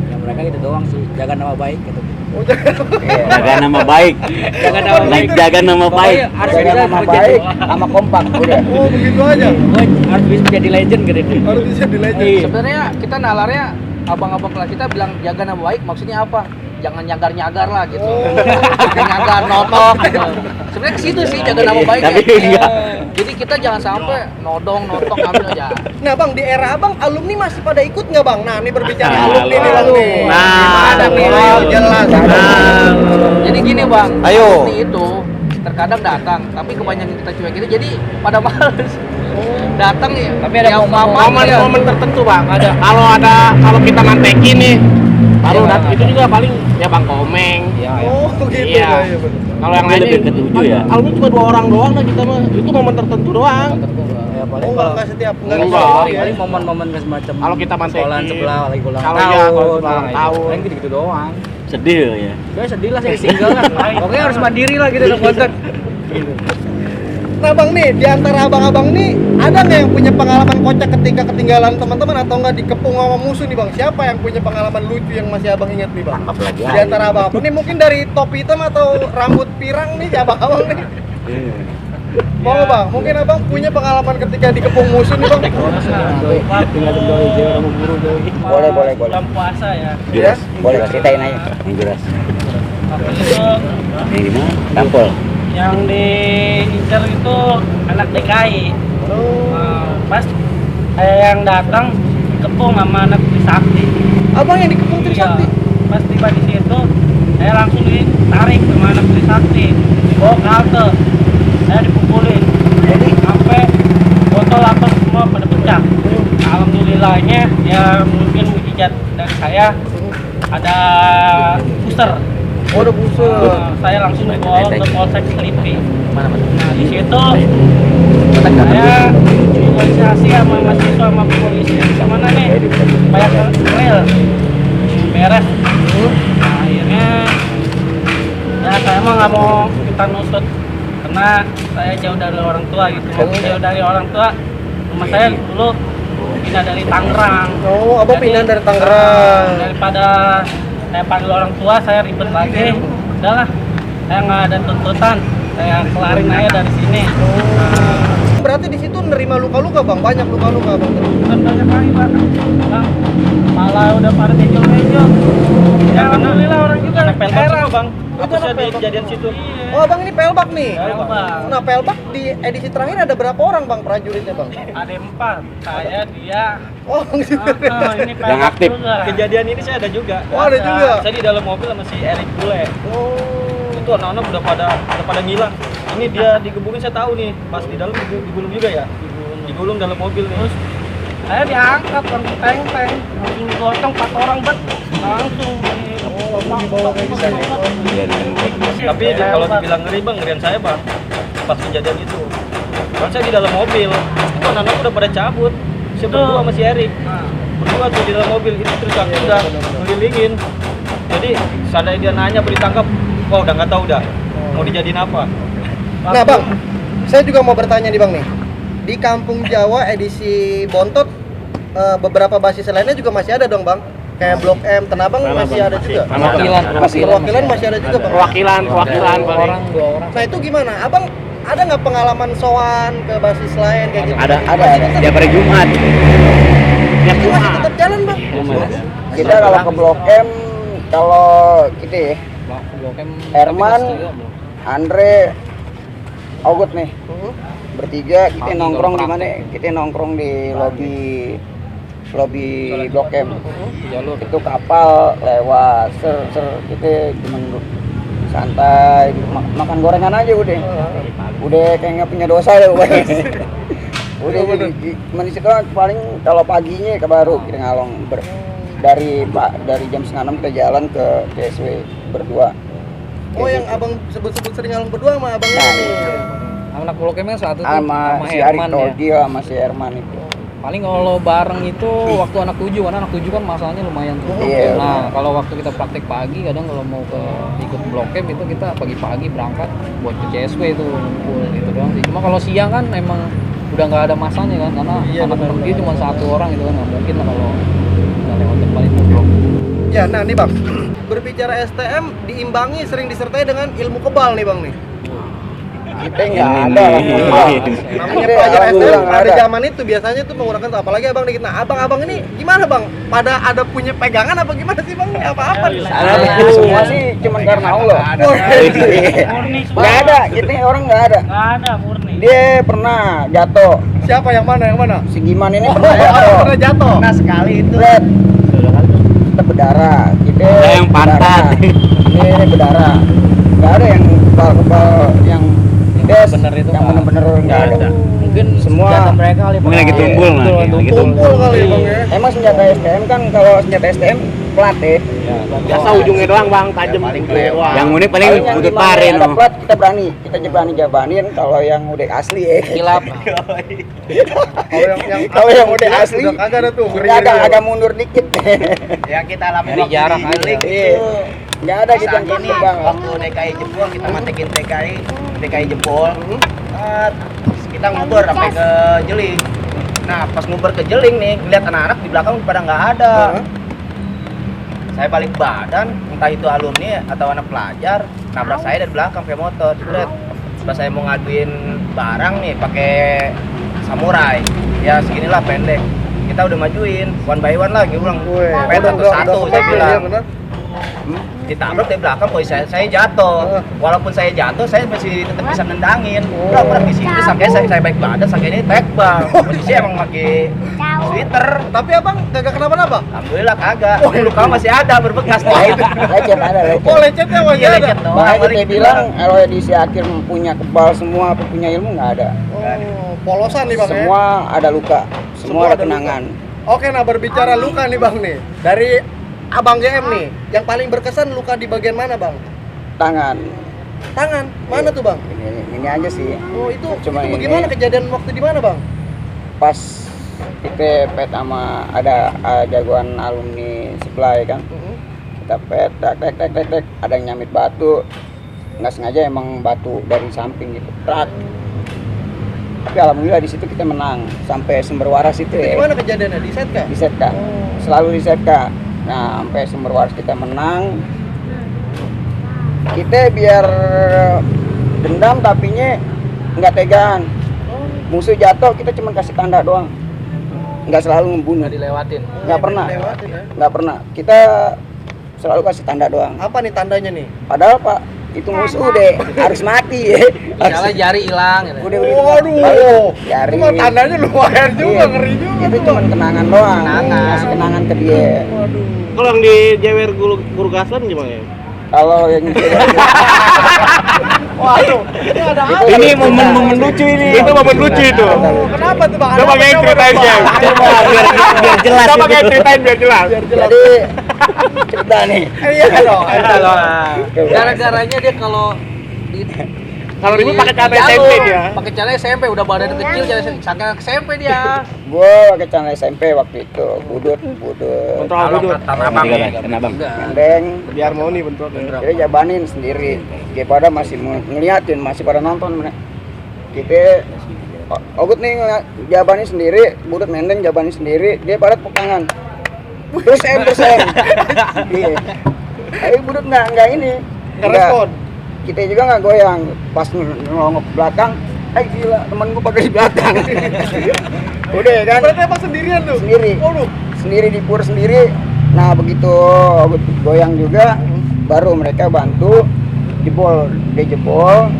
Ya mereka gitu doang sih, jaga nama baik gitu. Oh, jangan. Jaga nama baik. Jaga nama baik. Jaga nama baik. Pokoknya harus bisa menjadi sama kompak udah. Oh, begitu aja. Harus bisa jadi legend gitu. Harus bisa di legend. Iya. Sebenarnya kita nalarnya abang-abang kelas kita bilang jaga nama baik, maksudnya apa? Jangan nyagar-nyagar lah gitu. Jangan nyagar, notok gitu. Sebenarnya ke situ sih jaga nama baik. Tapi enggak. Jadi kita jangan sampai nodong, notok, ambil aja. Nah, Bang, di era Abang alumni masih pada ikut nggak, Bang? Nah, ini berbicara Nah, alumni nih, Bang nih. Nah, Gimana nih? Ayo jelas. Jadi gini bang, Ayo. alumni itu terkadang datang, tapi kebanyakan kita cuek itu jadi pada males. Datang ya, Tapi ada yang mamang ya. Momen tertentu bang. Kalau kita mantekin nih, baru datang itu juga paling ya Bang Komeng. Oh, gitu. Iya. Iya, betul. Kalau yang Lebih lainnya ketujuh ya? alumni cuma 2 orang doang lah kita mah. Itu momen tertentu doang. Ya paling Oh, nggak setiap Enggak. paling momen-momen semacam Kalau kita mantekin. sekolahan sebelah lagi ulang Kalau tahun. iya, kalau ulang tahun. Paling gitu-gitu doang. Sedih ya. Gue sedih lah saya single lah. Pokoknya harus mandiri lah gitu dong konten. Nah, Bang nih, di antara abang-abang nih ada nggak yang punya pengalaman kocak ketika ketinggalan teman-teman atau nggak dikepung sama musuh nih, Bang? Siapa yang punya pengalaman lucu yang masih Abang ingat nih, Bang? Apalagi Di antara abang-abang nih mungkin dari topi hitam atau rambut pirang nih, abang-abang nih. Mau Bang, mungkin Abang punya pengalaman ketika dikepung musuh nih, Bang? Boleh. Bulan puasa ya. Juras. Boleh ceritain aja. Yang juras. Yang di mana? Tampol. Yang diincar itu anak DKI. Pas saya yang datang kepung sama anak Trisakti. Abang yang dikepung Trisakti? Pas tiba di situ, saya langsung ditarik sama anak Trisakti, dibawa ke halte, saya dipukulin, jadi sampai botol atau semua pada pecah. Alhamdulillahnya ya mungkin mujizat dari saya ada booster. Oh, ada busur. Saya langsung dibawa ke Polsek Selipi. Nah di situ saya negosiasi sama mahasiswa sama polisi mana nih supaya real beres. Nah, akhirnya ya saya mah nggak mau kita nusut karena saya jauh dari orang tua gitu. Jauh dari orang tua, rumah saya dulu pindah dari Tangerang. Oh, abang Jadi, pindah dari Tangerang. daripada saya panggil orang tua saya ribet lagi, udahlah saya nggak ada tuntutan, saya kelarin aja dari sini. Berarti di situ nerima luka-luka bang, banyak luka-luka bang. Bukan banyak lagi Pak. Bang, malah udah pada benjol-benjol. Ya alhamdulillah orang juga heran bang. Aku sudah di kejadian situ. Oh abang ini pelbak nih. Pelbak. Nah pelbak di edisi terakhir ada berapa orang bang prajuritnya bang? Ada 4, saya dia. Oh gitu. Ini pelbak Yang aktif. juga. Kejadian ini saya ada juga. Oh ada juga. Saya di dalam mobil sama si Erik Bule. Oh. Itu anak-anak udah pada ngilang. Ini dia digebukin, saya tahu nih. Pas di dalam digulung juga ya. Digulung dalam mobil nih. Terus saya diangkat langsung teng-teng, langsung gotong 4 orang bet, langsung dibawa kayak gitu. Tapi kalau dibilang ngeri bang, ngerian saya bang. Pas kejadian itu. Kan saya di dalam mobil. Itu anak-anak udah pada cabut. Saya berdua sama si Erik. Berdua tuh di dalam mobil. Itu terus aku udah ngelilingin. Jadi seandainya dia nanya boleh ditangkap, wah udah nggak tahu udah mau dijadiin apa. Nah bang, saya juga mau bertanya nih bang nih. Di Kampung Jawa edisi Bontot beberapa basis lainnya juga masih ada dong bang. Kayak Blok M, Tanabang masih ada juga. Perwakilan masih ada juga bang. Perwakilan paling. Nah itu gimana? Abang ada nggak pengalaman sowan ke basis lain kayak gitu? Ada. Tiap hari Jumat. Itu masih tetap jalan bang. Kita kalau ke Blok M, kalau kita ya, Herman, Andre, Augut nih, bertiga kita nongkrong di mana? Kita nongkrong di lobby Blok M. Itu kapal lewat, kita cuma santai, makan gorengan aja udah kayak nggak punya dosa ya udah jadi manusia doang. Paling kalau paginya ke baru kita ngalong dari jam 5:30 kita jalan ke CSW berdua. Oh yang abang sebut-sebut sering ngalung berdua sama abang ini. Anak Blok M yang satu tuh Sama si Arik Togil sama si Herman itu. Paling kalau bareng itu waktu anak 7, karena anak 7 kan masanya lumayan tuh. Iya. Nah, kalau waktu kita praktek pagi, kadang kalau mau ikut Blok M itu kita pagi-pagi berangkat buat ke CSW itu ngumpul gitu doang sih. Cuma kalau siang kan emang udah nggak ada masanya kan, karena anak-anak dia cuma 1 orang gitu kan, nggak mungkin lah kalau nggak lewat depan itu Blok. Ya nah nih bang, berbicara STM diimbangi sering disertai dengan ilmu kebal nih bang nih. Kita nggak ada. Namanya pelajar STM pada zaman itu biasanya tuh menggunakan tuh, apalagi abang dikit. Nah abang-abang ini gimana bang? Pada ada punya pegangan apa gimana sih bang? Apa-apa? Semua sih cuma karena Allah. Nggak ada, kita orang nggak ada. Nggak ada murni. Dia pernah jatuh. Siapa yang mana? Yang mana? Si Giman ini pernah jatuh. Pernah jatuh. Nah sekali itu. Kita berdarah. Kita yang pantat. Ini berdarah. Nggak ada yang kebal yang bener itu yang bener-bener nggak ada. Mungkin Semua senjata mereka kali Mungkin lagi tumpul nah, lagi Tumpul kali bang ya. Emang senjata STM kan, kalau senjata STM plat ya. Biasa ujungnya doang bang, tajam. Yang unik paling Paling yang butut gimana, parin ada loh. plat kita berani jabanin. Kalau yang udah asli ya. kilap. Kalau yang udah asli udah kagak ada tuh. agak mundur dikit. Ya kita alami Dari jarak aja. Iya. Nggak ada gitu yang ini bang. waktu DKI jebol, kita matekin DKI jebol. Kita ngubur sampai ke Jeling. Nah pas ngubur ke Jeling nih, ngeliat anak-anak di belakang pada nggak ada. Saya balik badan, entah itu alumni atau anak pelajar, nabrak saya dari belakang pakai motor. Jebret. Pas saya mau ngaduin barang nih pakai samurai, ya seginilah pendek. Kita udah majuin one by one lagi ulang. Pet satu-satu saya bilang. ditabrak dari belakang, saya jatuh. Walaupun saya jatuh, saya masih tetap bisa nendangin. Udah di situ sampai saya baik badan, sampai ini tek bang. Posisi emang pakai sweater. Tapi abang kagak kenapa-napa? Alhamdulillah kagak. Luka masih ada berbekas nih. Lecet ada lecet. Oh lecetnya masih Iya, ada. lecet doang. Makanya Paling kita bilang kalau di si Akir punya kebal semua, punya ilmu nggak ada. Oh, polosan nih bang ya. Semua ada luka, semua ada kenangan. Oke, nah berbicara luka nih bang nih, dari abang GM nih, yang paling berkesan luka di bagian mana bang? Tangan. Tangan, mana tuh bang? Ini aja sih. Oh itu Cuma ini. bagaimana kejadian waktu di mana bang? Pas kita pet sama ada jagoan alumni supply kan. Kita pet, tek, ada yang nyamit batu. Nggak sengaja emang batu dari samping gitu. Trak. Tapi alhamdulillah di situ kita menang sampai sumber waras itu Itu ya. gimana kejadiannya? Di set kah? Di set Kak. Selalu di set Kak. Nah, sampai sumber waras kita menang. Kita biar dendam tapinya nggak tegaan. Musuh jatuh kita cuma kasih tanda doang. Nggak selalu membunuh. dilewatin. Nggak pernah. Lewatin ya. Nggak pernah. Kita selalu kasih tanda doang. Apa nih tandanya nih? Padahal Pak itu musuh deh harus mati ya. Misalnya jari hilang gitu. Udah Waduh, jari. itu mah tandanya lumayan juga, Iya. ngeri juga. Itu tuh, cuma Bang. kenangan doang. Kenangan. Kasih kenangan ke dia. Kalau yang di Jewer Guru Gaslan gimana ya? Kalau yang Waduh, ini ada apa? Ini momen-momen lucu ini. Itu momen lucu itu. Oh, kenapa tuh bang? Coba kayak ceritain ya. Coba biar jelas. Coba itu. kayak ceritain biar jelas. jadi cerita nih. Iya dong. Gara-garanya dia kalau di Kalau ribut pakai celana jalur, SMP dia. pakai celana SMP udah badan kecil, celana saking SMP dia. Gue pakai celana SMP waktu itu, budut, Kontrol Kalau duduk. kata abang nih, Kenapa bang? pendeng. Biar harmoni bentuknya. Jadi jabanin sendiri. Dia pada masih ngeliatin, masih pada nonton. Kita Ogut nih jabanin sendiri, budut mendeng jabanin sendiri. Dia pada tepuk tangan. Terus em. Iya. Tapi budut nggak ini. Nggak respon. Kita juga nggak goyang. Pas ngelongok ke belakang, gila temen gue pakai di belakang. Udah ya kan? Berarti apa sendirian tuh? Sendiri. Waduh. Sendiri dipur sendiri. Nah begitu Ogut goyang juga, baru mereka bantu jebol, dia jebol.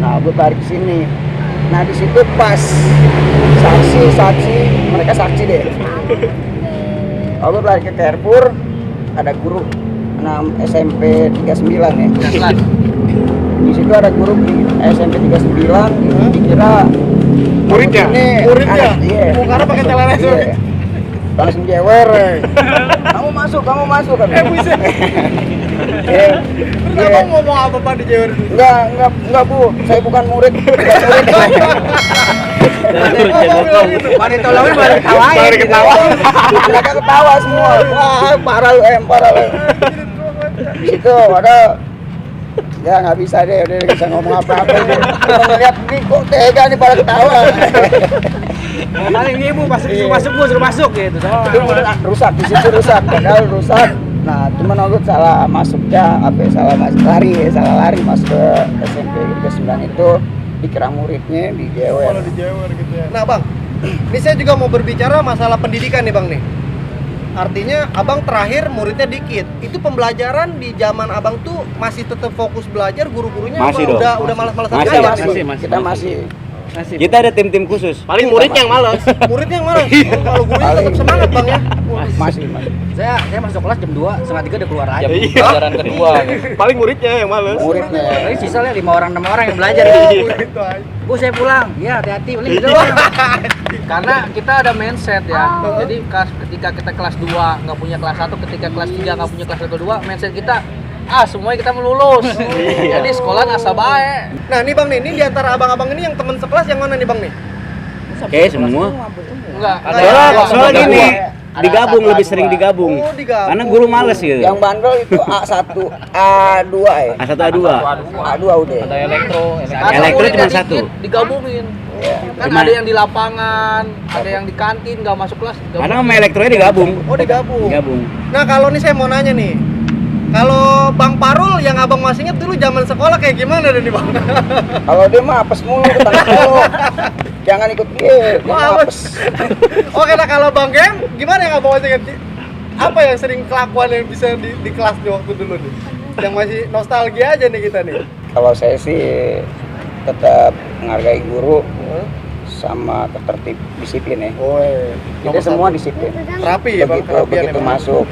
Nah Ogut tarik ke sini. Nah di situ pas saksi mereka saksi deh. Ogut lari ke Carrefour, ada guru 6 SMP 39 ya. Di situ ada guru di SMP 39, dikira Muridnya? Muridnya? Iya. Oh, karena pakai celana SMP. Iya. Langsung jewer. Kamu masuk kan. Buset. Iya. Terus abang ngomong apa pak di Jewer? Enggak Bu, saya bukan murid. Pada tolongin baru ketawain. Baru ketawa. Mereka ketawa semua. Wah, parah lu. Di situ ada ya nggak bisa deh, udah nggak bisa ngomong apa-apa deh. Cuma ngeliat nih kok tega nih pada ketawa. Paling ibu masuk suruh masuk gitu. Itu rusak di situ padahal rusak. Nah, cuma Ogut salah masuknya, salah lari masuk ke SMP 39 itu dikira muridnya di Jewer. Kalau di Jewer gitu ya. Nah bang, ini saya juga mau berbicara masalah pendidikan nih bang nih. Artinya abang terakhir muridnya dikit. Itu pembelajaran di zaman abang tuh masih tetap fokus belajar, guru-gurunya Masih apa dong. udah malas-malasan Masih, ngajar masih. nih? Kita masih Kita ada tim-tim khusus. Paling muridnya yang males. Muridnya yang malas. Oh, kalau gurunya tetap semangat bang ya. masih. Saya masuk kelas jam 2, setengah 3 udah keluar aja. Iya. Pelajaran kedua gitu. Paling muridnya yang males. Muridnya. Tapi sisanya 5 orang 6 orang yang belajar. Itu aja. Bu saya pulang, ya hati-hati paling gitu. Karena kita ada mindset ya. Jadi ketika kita kelas 2 nggak punya kelas 1, ketika kelas 3 nggak punya kelas 1 2, mindset kita semuanya kita mau lulus. Jadi sekolah asa bae. Nah nih bang nih, ini diantara abang-abang ini yang teman sekelas yang mana nih bang nih? Oke semua. Enggak, Soalnya gini, digabung lebih sering digabung. Oh, digabung. Karena guru males gitu. Yang bandel itu A1, A2 ya. A1 A2. A2 udah. ada elektro cuma dikit, satu. digabungin. Kan Cuma- ada yang di lapangan, ada yang di kantin nggak masuk kelas. Karena sama elektronya digabung. Oh digabung. Digabung. Nah kalau nih saya mau nanya nih, kalau Bang Parul yang abang masih inget dulu zaman sekolah kayak gimana deh nih bang? Kalau dia mah apes mulu, ketangkep mulu. Jangan ikut dia Oh, mah apes. Oke, nah kalau Bang Gem, gimana yang abang masih inget? apa yang sering kelakuan yang bisa di kelas di waktu dulu nih? Yang masih nostalgia aja nih kita nih. Kalau saya sih tetap menghargai guru sama tertib disiplin ya. Oh, Kita semua disiplin. rapi ya Bang, kerapian Begitu ya, Bang? masuk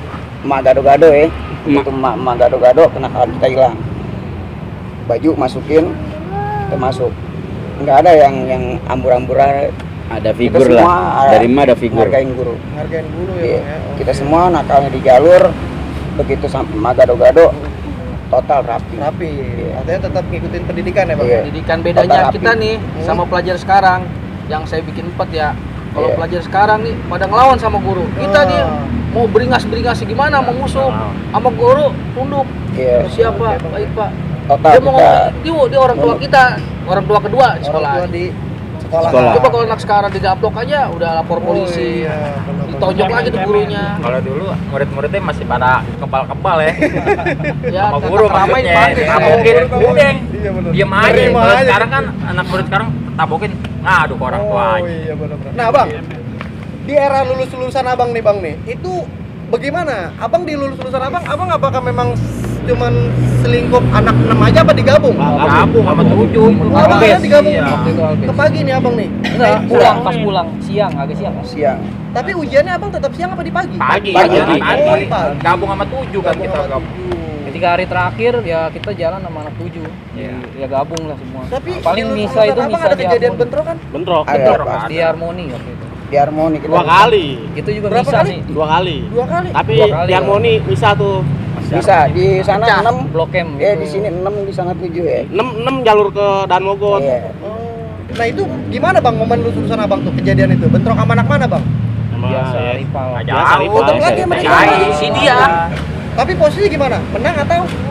emak gado-gado ya. Begitu emak gado-gado kenakalan kita hilang. Baju masukin, kita masuk. Nggak ada yang ambur-amburan. Ada Kita figur semua lah. Dari emak ada figur. Hargain guru. Hargain guru ya Iya. Bang ya. Kita semua nakalnya di jalur. Begitu sampai emak gado-gado total rapi. Rapi. Iya. Artinya tetap ngikutin pendidikan ya Bang. Iya. Pendidikan Total bedanya rapi. kita nih sama pelajar sekarang yang saya bikin 4 ya. Kalau Iya. pelajar sekarang nih pada ngelawan sama guru. Kita nih mau beringas gimana mau musuh sama guru tunduk. Iya. Siapa? Baik Pak. Total Dia mau kita dia orang tua kita, orang tua kedua di sekolah. Orang tua di sekolah. Sekolah. Coba kalau anak sekarang digaplok aja udah lapor polisi. Ditonjok lagi tuh gurunya. Kalau dulu murid-muridnya masih pada kebal-kebal ya. Ya, Sama guru ramai maksudnya. dipakai. Tabokin, udah. Iya benar. Diam aja. Terima Kalau aja. sekarang kan anak murid sekarang tabokin ngadu ke orang tua Oh aja. iya benar-benar. Nah Bang, di era lulusan Abang nih Bang nih, itu bagaimana? Abang di lulusan Abang apakah memang cuman selingkup anak 6 aja apa digabung? Gabung sama 7 itu. Oh, Abang ya digabung. Iya. Waktu itu Albes. Ke pagi nih Abang nih. Enggak, pulang pas pulang siang, agak siang. siang. Tapi ujiannya Abang tetap siang apa di pagi? Pagi. Pagi. Pagi. Oh, pagi. Gabung sama 7 kan Gabung kita sama gabung. 7. Ketika hari terakhir ya kita jalan sama anak 7. Iya. Ya gabung lah semua. Tapi paling di misa lulusan itu Abang misa ada di kejadian Harmoni. bentrokan? Bentrok. Ada Bentrok. pasti. Di Harmoni waktu itu. Di harmoni kita. 2 kali. Itu juga Berapa misa kali? sih. 2 kali. 2 kali. Tapi 2 kali, di harmoni bisa tuh. Bisa di sana Pecah, 6. Blok M. Ya gitu. di sini 6, di sana 7 ya. 6 jalur ke Danmogot. Iya. Nah itu gimana Bang momen lulusan Abang tuh kejadian itu? Bentrok sama anak mana Bang? Sama Biasa ya. rival. Nggak Biasa jauh. rival. Untung lagi sama dia. Jahit. Si dia. Tapi posisi gimana? Menang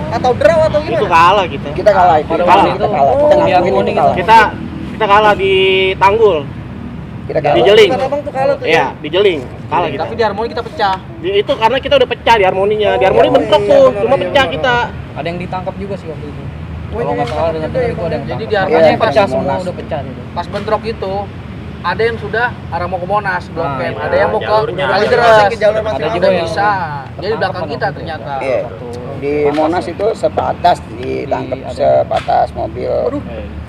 atau draw atau Itu gimana? kalah kita. Kita kalah itu. Pada Kalah, waktu kita itu, kalah. oh, Kita di ngakuin harmoni itu kalah. Kita kalah di Tanggul. Kita Di kalah. Jeling. Lulusan Abang tuh kalah tuh. Iya, di Jeling. Kalah kita. Tapi di Harmoni kita pecah. Itu karena kita udah pecah di harmoninya. Di Oh, harmoni iya, bentrok iya, tuh, benar, cuma iya, pecah benar. kita. Ada yang ditangkap juga sih waktu itu. Oh, Kalau iya, nggak salah dengan ditangkap benar juga itu ya, ada yang Bang. jadi Iya, di Harmoni pas pecah di semua Monas. udah pecah itu. Pas bentrok itu ada yang sudah arah mau ke Monas Blok Nah, M, iya. ada yang mau ke Jalurnya. Kalideres, Masing ke jalur Ada masing-masing. juga ada yang bisa. Jadi ketangkap belakang kan kita waktu itu. ternyata. Iya. Waktu Di Monas itu sepatas ditangkap Di- ada. sepatas mobil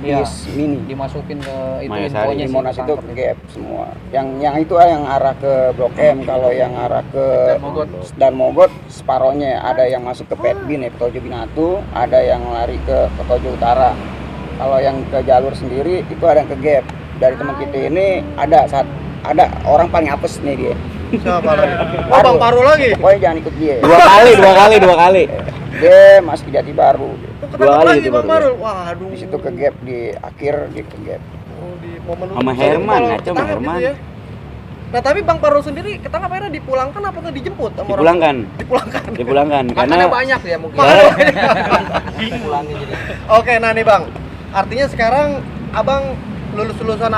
Iya. bis mini. dimasukin ke itu Mayasari. infonya Di sih Monas itu ketangkep. gap semua. Yang itu yang arah ke Blok M, kalau yang arah ke Danmogot separohnya ada yang masuk ke Petbin ya, Petojo Binatu, ada yang lari ke Petojo Utara. Kalau yang ke jalur sendiri itu ada yang ke gap. Dari teman kita ini ada orang paling apes nih dia. Siapa lagi? Oh Bang Paru lagi. Pokoknya jangan ikut dia. 2 kali. Dia masuk ke Jati Baru. Tuh ketangkap kali lagi itu Bang baru. Paru. Waduh. Di situ ke gap, di akhir dia ke gap. Oh, di momen Sama lulusan Herman, kalau ngaco sama ketangkap Herman. gitu ya. Nah tapi Bang Paru sendiri ketangkap akhirnya dipulangkan apa tuh dijemput sama orang? Dipulangkan. Dipulangkan. Makannya Karena banyak ya mungkin. Pulangnya jadi. Oke, nah nih Bang. Artinya sekarang Abang lulusan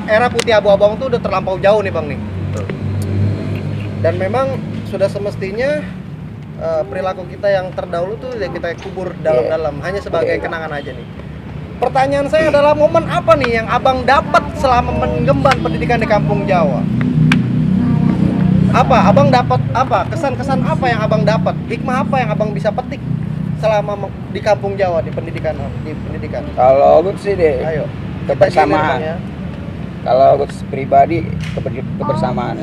era putih abu-abang tuh udah terlampau jauh nih Bang nih. Dan memang sudah semestinya perilaku kita yang terdahulu tuh ya kita kubur dalam-dalam, hanya sebagai kenangan aja nih. Pertanyaan saya adalah momen apa nih yang Abang dapat selama menggemban pendidikan di kampung Jawa? Apa? Abang dapat apa? Kesan-kesan apa yang Abang dapat? Hikmah apa yang Abang bisa petik selama di kampung Jawa di pendidikan? Kalau gue sih deh, Ayo. kebersamaan. Ya. Kalau gue pribadi kebersamaan.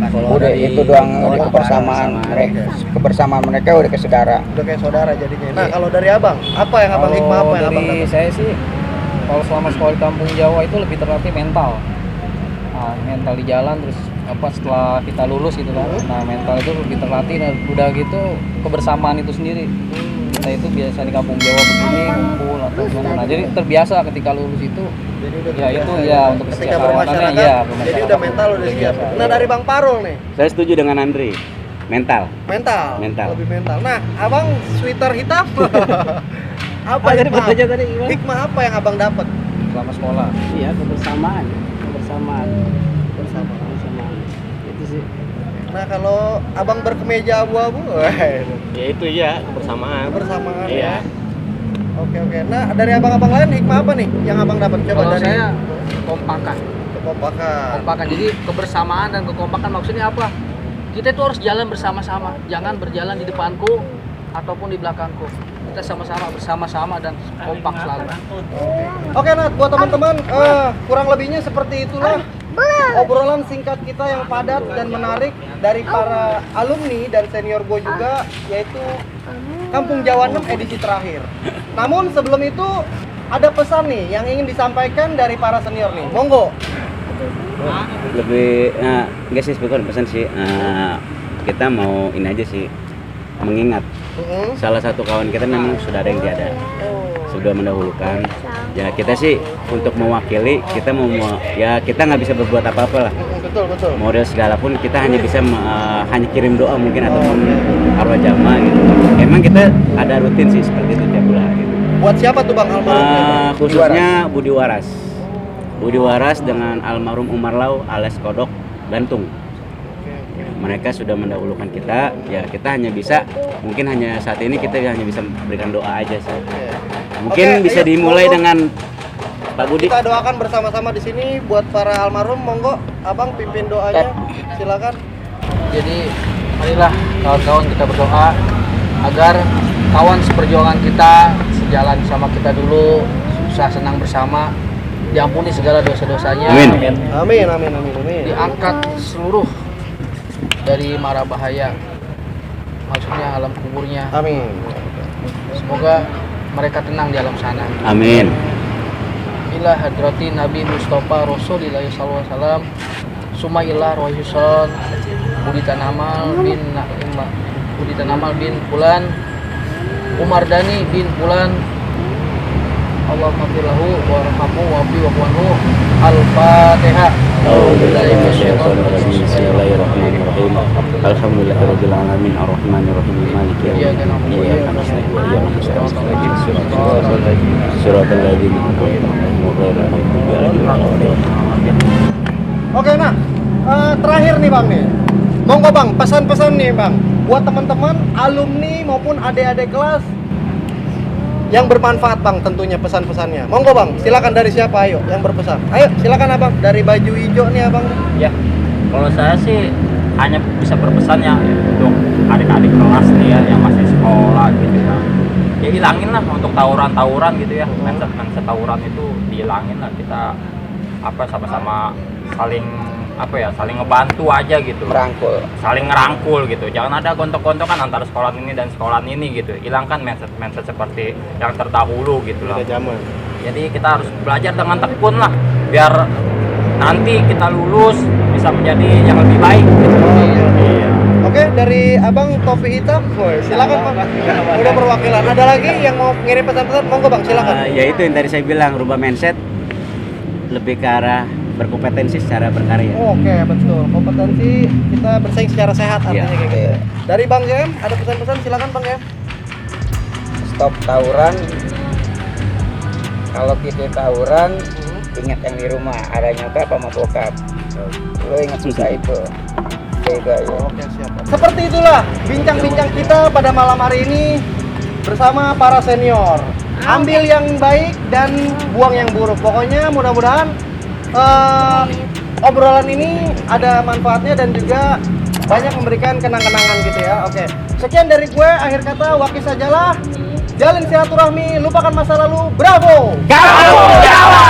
Kalau Udah dari- itu doang kalau udah kebersamaan mereka. Kebersamaan mereka udah ke saudara. Udah kayak saudara jadinya. Nah, kalau dari Abang, apa yang Abang hikmah apa yang Abang dari dapat? saya sih kalau selama sekolah di kampung Jawa itu lebih terlatih mental. Nah, mental di jalan terus apa setelah kita lulus gitu kan. Nah, mental itu lebih terlatih dan udah gitu kebersamaan itu sendiri. Kita itu biasa di kampung Jawa begini ngumpul atau gimana. Nah, jadi terbiasa ketika lulus itu Jadi udah ya itu terbiasa. ya untuk ketika kesejahteraan bermasyarakat, ya jadi udah mental udah siap. Nah, dari Bang Parul nih, saya setuju dengan Andri. Mental. mental. Mental. Lebih mental. Nah, Abang sweater hitam. Apa jadi hikmah? bertanya tadi gimana? Hikmah apa yang Abang dapat? selama sekolah. Iya, kebersamaan. Bersama. Itu sih. Nah, kalau Abang berkemeja abu-abu, Ya itu ya, kebersamaan. bersamaan Iya. ya. Oke. Nah, dari abang-abang lain hikmah apa nih yang Abang dapat? Coba Kalau dari saya kompakan. kekompakan. Kompakan. Jadi kebersamaan dan kekompakan maksudnya apa? Kita itu harus jalan bersama-sama, jangan berjalan di depanku ataupun di belakangku. Kita sama-sama bersama-sama dan kompak selalu. Oke Nat, buat teman-teman kurang lebihnya seperti itulah obrolan singkat kita yang padat dan menarik dari para alumni dan senior gue juga, yaitu Kampung Jawa 6 edisi terakhir. Namun sebelum itu ada pesan nih yang ingin disampaikan dari para senior nih, monggo. Lebih enggak sih bukan pesan sih, kita mau ini aja sih, mengingat salah satu kawan kita memang sudah ada yang tiada, sudah mendahulukan. Ya kita sih untuk mewakili, kita mau ya kita nggak bisa berbuat apa-apa lah. Betul. Model segala pun kita hanya bisa hanya kirim doa mungkin ataupun arwah jamaah gitu. Emang kita ada rutin sih seperti itu tiap bulan gitu. Buat siapa tuh Bang almarhum? Khususnya Budi Waras. Budi Waras dengan almarhum Umar Lau alias Kodok Gantung. Mereka sudah mendahulukan kita, ya kita hanya bisa, mungkin hanya saat ini kita hanya bisa berikan doa aja sih. Mungkin Oke, bisa ayo, dimulai monggo. dengan Pak Budi. Kita doakan bersama-sama di sini buat para almarhum, monggo Abang pimpin doanya. Silakan. Jadi marilah kawan-kawan kita berdoa agar kawan seperjuangan kita sejalan sama kita dulu, susah senang bersama, diampuni segala dosa-dosanya. Amin. Amin. Diangkat seluruh dari mara bahaya, maksudnya alam kuburnya. Amin. Semoga mereka tenang di alam sana. Amin. Ila hadrati Nabi Mustafa Rasulillah sallallahu alaihi wasallam. Sumailah Rohyuson Budi Tanamal bin Bulan Umar Dani bin Bulan. Allah maghfirlahu warhamhu wa'fi wa'fu Al-Fatihah. Bismillahirrahmanirrahim. Alhamdulillahirabbil alamin arrahmanir rahim maliki yaumiddin. Iyyaka nasta'in wa iyyaka nasta'in. Shiratal ladzina an'amta 'alaihim ghairil maghdubi 'alaihim waladdallin. Oke, nah terakhir nih Bang nih. Monggo Bang, pesan-pesan nih Bang buat teman-teman alumni maupun adik-adik kelas yang bermanfaat Bang, tentunya pesan-pesannya. Monggo Bang, silakan dari siapa ayo yang berpesan. Ayo silakan Abang, dari baju hijau nih Abang. Ya, kalau saya sih hanya bisa berpesan ya untuk adik-adik kelas nih ya yang masih sekolah gitu ya. Ya hilangin lah untuk tawuran-tawuran gitu ya. Mindset tawuran itu dihilangin lah, kita sama-sama saling saling ngebantu aja gitu. Saling ngerangkul gitu. Jangan ada gontok-gontokan antara sekolah ini dan sekolah ini gitu. Hilangkan mindset seperti yang terdahulu gitu lah. Jadi kita harus belajar dengan tekun lah biar nanti kita lulus bisa menjadi yang lebih baik gitu. Iya. Oke, dari Abang Topi Hitam, silakan Bang. Udah perwakilan. Ada lagi yang mau ngirim pesan-pesan? Monggo Bang, silakan. Ya itu yang tadi saya bilang, rubah mindset lebih ke arah berkompetensi secara berkarya. Oke, betul. Kompetensi kita bersaing secara sehat artinya kayak gitu. Dari Bang Jem, ada pesan-pesan? Silakan Bang Jem. Stop tawuran. Kalau kita tawuran, ingat yang di rumah, ada nyokap sama bokap. Lo ingat susah itu. Oke, siap. Seperti itulah bincang-bincang kita pada malam hari ini bersama para senior. Ambil yang baik dan buang yang buruk. Pokoknya mudah-mudahan obrolan ini ada manfaatnya dan juga banyak memberikan kenang-kenangan gitu ya. Oke, sekian dari gue. Akhir kata, Wakis sajalah. Jalin silaturahmi, lupakan masa lalu. Bravo! Kampung Jawa!